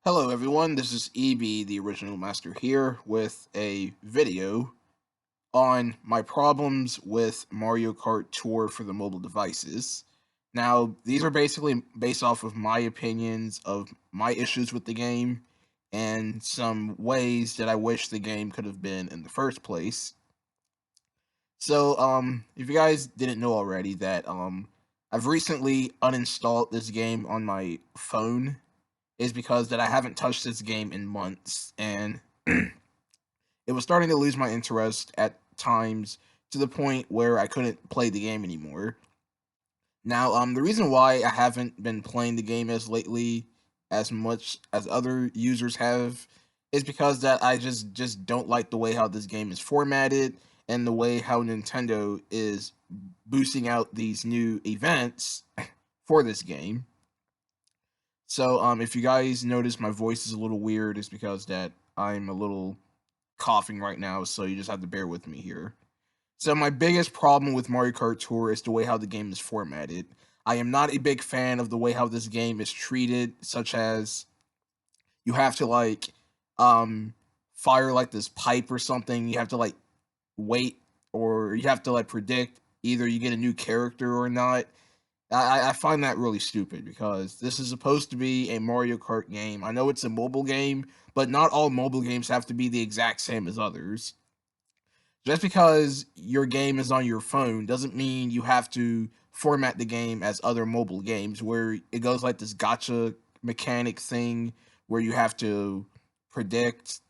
Hello everyone, this is EB, the original master here, with a video on my problems with Mario Kart Tour for the mobile devices. Now, these are basically based off of my opinions of my issues with the game and some ways that I wish the game could have been in the first place. So, if you guys didn't know already that I've recently uninstalled this game on my phone is because that I haven't touched this game in months, and it was starting to lose my interest at times to the point where I couldn't play the game anymore. Now, the reason why I haven't been playing the game as lately as much as other users have is because that I just don't like the way how this game is formatted and the way how Nintendo is boosting out these new events for this game. So, if you guys notice my voice is a little weird, it's because that I'm a little coughing right now, so you just have to bear with me here. So, my biggest problem with Mario Kart Tour is the way how the game is formatted. I am not a big fan of the way how this game is treated, such as you have to um fire like this pipe or something. You have to wait, or you have to predict either you get a new character or not. I find that really stupid because this is supposed to be a Mario Kart game. I know it's a mobile game, but not all mobile games have to be the exact same as others. Just because your game is on your phone doesn't mean you have to format the game as other mobile games where it goes like this gotcha mechanic thing where you have to predict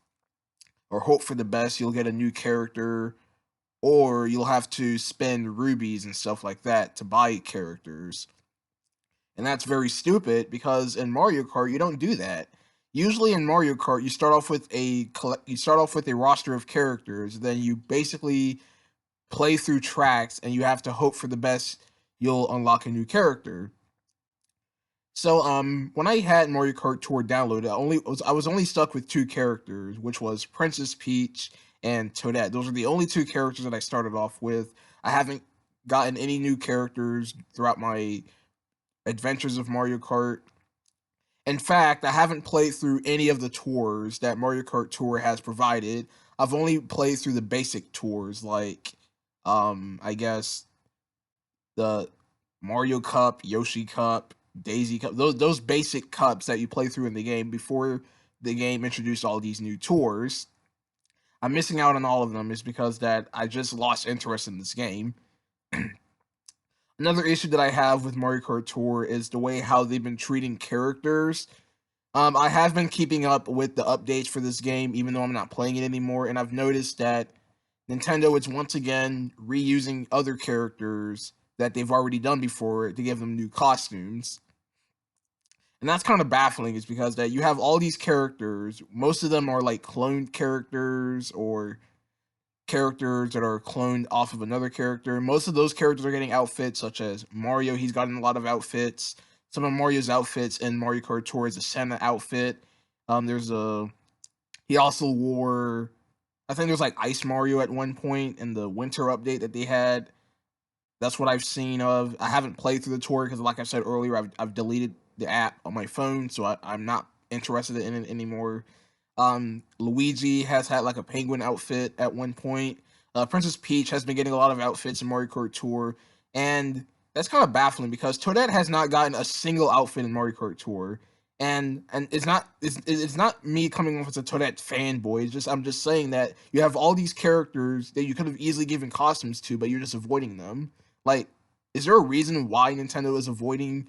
or hope for the best you'll get a new character, or you'll have to spend rubies and stuff like that to buy characters. And that's very stupid because in Mario Kart you don't do that. Usually in Mario Kart you start off with a roster of characters, then you basically play through tracks and you have to hope for the best you'll unlock a new character. So when I had Mario Kart Tour downloaded, I was only stuck with two characters, which was Princess Peach and Toadette. Those are the only two characters that I started off with. I haven't gotten any new characters throughout my adventures of Mario Kart. In fact, I haven't played through any of the tours that Mario Kart Tour has provided. I've only played through the basic tours, like I guess the Mario Cup, Yoshi Cup, Daisy Cup, those basic cups that you play through in the game before the game introduced all these new tours. I'm missing out on all of them is because that I just lost interest in this game. Another issue that I have with Mario Kart Tour is the way how they've been treating characters. I have been keeping up with the updates for this game, even though I'm not playing it anymore, and I've noticed that Nintendo is once again reusing other characters that they've already done before to give them new costumes. And that's kind of baffling, is because that you have all these characters, most of them are like cloned characters or characters that are cloned off of another character. Most of those characters are getting outfits, such as Mario. He's gotten a lot of outfits. Some of Mario's outfits in Mario Kart Tour is a Santa outfit. There's a he also wore. I think there's like Ice Mario at one point in the winter update that they had. That's what I've seen of. I haven't played through the tour because, like I said earlier, I've deleted the app on my phone, so I'm not interested in it anymore. Luigi has had like a penguin outfit at one point. Princess Peach has been getting a lot of outfits in Mario Kart Tour, and that's kind of baffling because Toadette has not gotten a single outfit in Mario Kart Tour. And it's not me coming off as a Toadette fanboy. It's just I'm just saying that you have all these characters that you could have easily given costumes to, but you're just avoiding them. Like, is there a reason why Nintendo is avoiding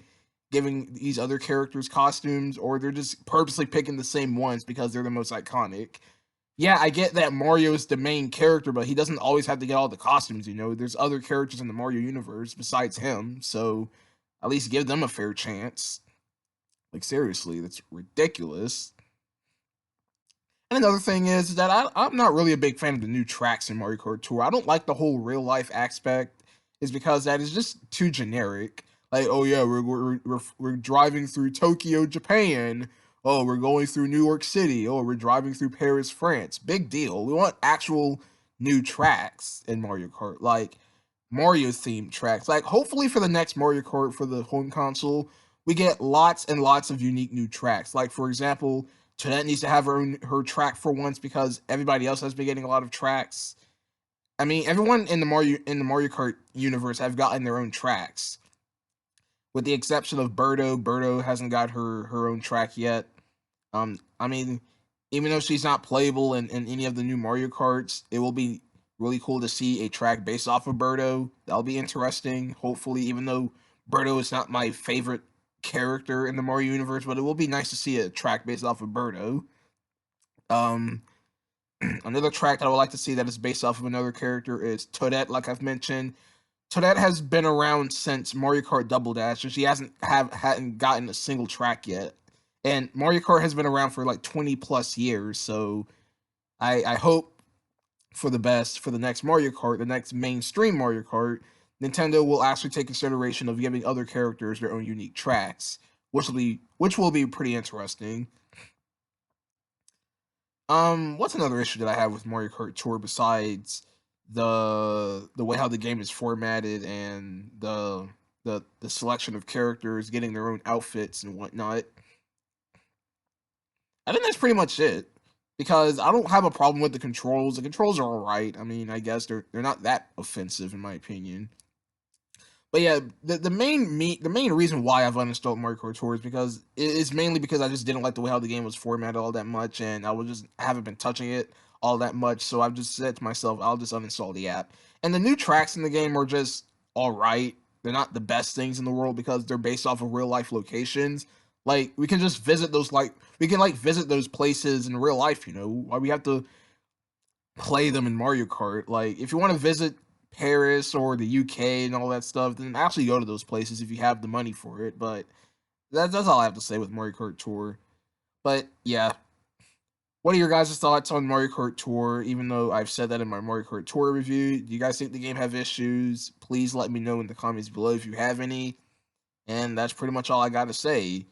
giving these other characters costumes, or they're just purposely picking the same ones because they're the most iconic? Yeah, I get that Mario is the main character, but he doesn't always have to get all the costumes, you know? There's other characters in the Mario universe besides him, so at least give them a fair chance. Like, seriously, that's ridiculous. And another thing is that I'm not really a big fan of the new tracks in Mario Kart Tour. I don't like the whole real life aspect, is because that is just too generic. Like, oh yeah, we're driving through Tokyo, Japan. Oh, we're going through New York City. Oh, we're driving through Paris, France. Big deal. We want actual new tracks in Mario Kart, like Mario themed tracks. Like, hopefully for the next Mario Kart for the home console, we get lots and lots of unique new tracks. Like for example, Toadette needs to have her track for once because everybody else has been getting a lot of tracks. I mean, everyone in the Mario Kart universe have gotten their own tracks, with the exception of Birdo. Birdo hasn't got her own track yet. I mean, even though she's not playable in any of the new Mario Karts, it will be really cool to see a track based off of Birdo. That'll be interesting. Hopefully, even though Birdo is not my favorite character in the Mario universe, but it will be nice to see a track based off of Birdo. Um, Another track that I would like to see that is based off of another character is Toadette, like I've mentioned. Toadette has been around since Mario Kart Double Dash, and she hadn't gotten a single track yet. And Mario Kart has been around for like 20 plus years, so I hope for the best for the next Mario Kart, the next mainstream Mario Kart. Nintendo will actually take consideration of giving other characters their own unique tracks, which will be pretty interesting. What's another issue that I have with Mario Kart Tour besides the way how the game is formatted and the selection of characters getting their own outfits and whatnot? I think that's pretty much it. Because I don't have a problem with the controls. The controls are alright. I mean, I guess they're not that offensive in my opinion. But yeah, the main reason why I've uninstalled Mario Kart Tour is because it's mainly because I just didn't like the way how the game was formatted all that much, and I haven't been touching it all that much. So I've just said to myself, I'll just uninstall the app. And the new tracks in the game are just all right. They're not the best things in the world because they're based off of real life locations. Like we can just visit those, like we can like visit those places in real life. Why we have to play them in Mario Kart. Like, if you want to visit Paris or the UK and all that stuff, then actually go to those places if you have the money for it. But that's all I have to say with Mario Kart Tour. But yeah, what are your guys' thoughts on Mario Kart Tour? Even though I've said that in my Mario Kart Tour review, do you guys think the game have issues? Please let me know in the comments below if you have any. And that's pretty much all I got to say.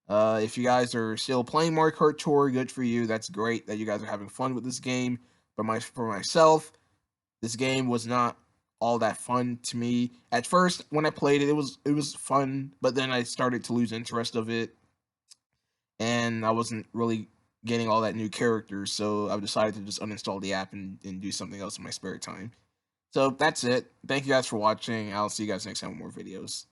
If you guys are still playing Mario Kart Tour, good for you. That's great that you guys are having fun with this game. But for myself, this game was not all that fun to me. At first, when I played it, it was fun, but then I started to lose interest of it, and I wasn't really getting all that new characters. So I decided to just uninstall the app and do something else in my spare time. So that's it. Thank you guys for watching. I'll see you guys next time with more videos.